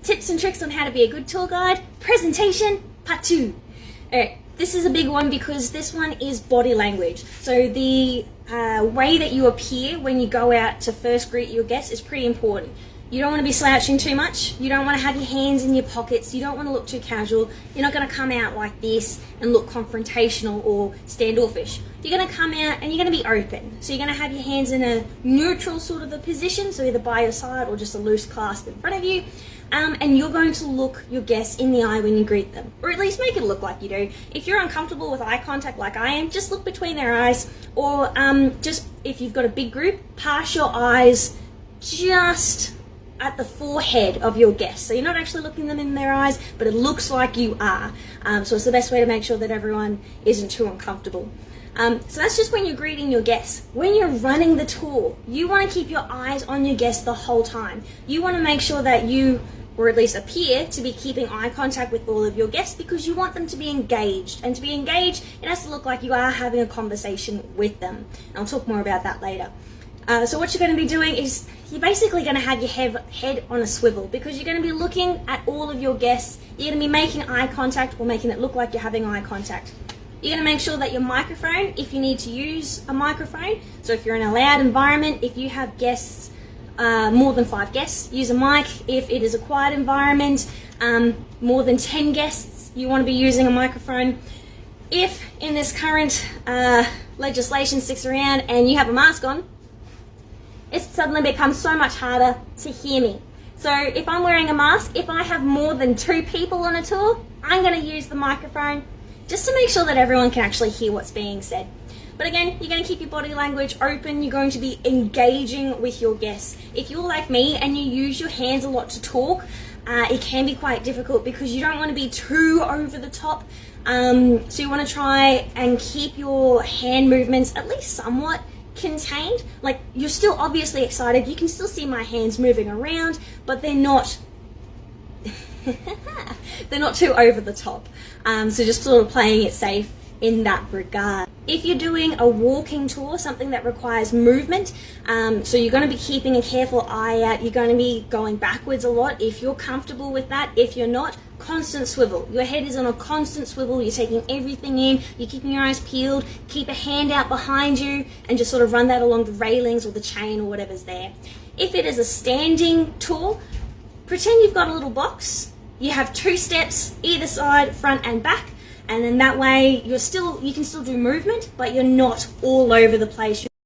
Tips and tricks on how to be a good tour guide. Presentation, part 2. Alright, this is a big one because this one is body language. So the way that you appear when you go out to first greet your guests is pretty important. You don't want to be slouching too much. You don't want to have your hands in your pockets. You don't want to look too casual. You're not going to come out like this and look confrontational or standoffish. You're going to come out and you're going to be open. So you're going to have your hands in a neutral sort of a position, so either by your side or just a loose clasp in front of you. And you're going to look your guests in the eye when you greet them, or at least make it look like you do. If you're uncomfortable with eye contact like I am, just look between their eyes, or just if you've got a big group, pass your eyes just at the forehead of your guests. So you're not actually looking them in their eyes, but it looks like you are. So it's the best way to make sure that everyone isn't too uncomfortable. So that's just when you're greeting your guests. When you're running the tour, you want to keep your eyes on your guests the whole time. You want to make sure that you, or at least appear to be, keeping eye contact with all of your guests, because you want them to be engaged. And to be engaged, it has to look like you are having a conversation with them. And I'll talk more about that later. So what you're going to be doing is you're basically going to have your head on a swivel, because you're going to be looking at all of your guests. You're going to be making eye contact, or making it look like you're having eye contact. You're going to make sure that your microphone, if you need to use a microphone, so if you're in a loud environment, if you have guests, more than 5 guests, use a mic. If it is a quiet environment, more than 10 guests, you want to be using a microphone. If in this current legislation sticks around and you have a mask on, it suddenly becomes so much harder to hear me. So if I'm wearing a mask, if I have more than 2 people on a tour, I'm going to use the microphone just to make sure that everyone can actually hear what's being said. But again, you're going to keep your body language open. You're going to be engaging with your guests. If you're like me and you use your hands a lot to talk, it can be quite difficult because you don't want to be too over the top. So you want to try and keep your hand movements at least somewhat contained. Like, you're still obviously excited. You can still see my hands moving around, but they're not they're not too over the top. So just sort of playing it safe in that regard. If you're doing a walking tour, something that requires movement, so you're going to be keeping a careful eye out. You're going to be going backwards a lot. If you're comfortable with that, if you're not, constant swivel. Your head is on a constant swivel. You're taking everything in. You're keeping your eyes peeled. Keep a hand out behind you and just sort of run that along the railings or the chain or whatever's there. If it is a standing tour, pretend you've got a little box. You have 2 steps either side, front and back, and then that way you can still do movement, but you're not all over the place.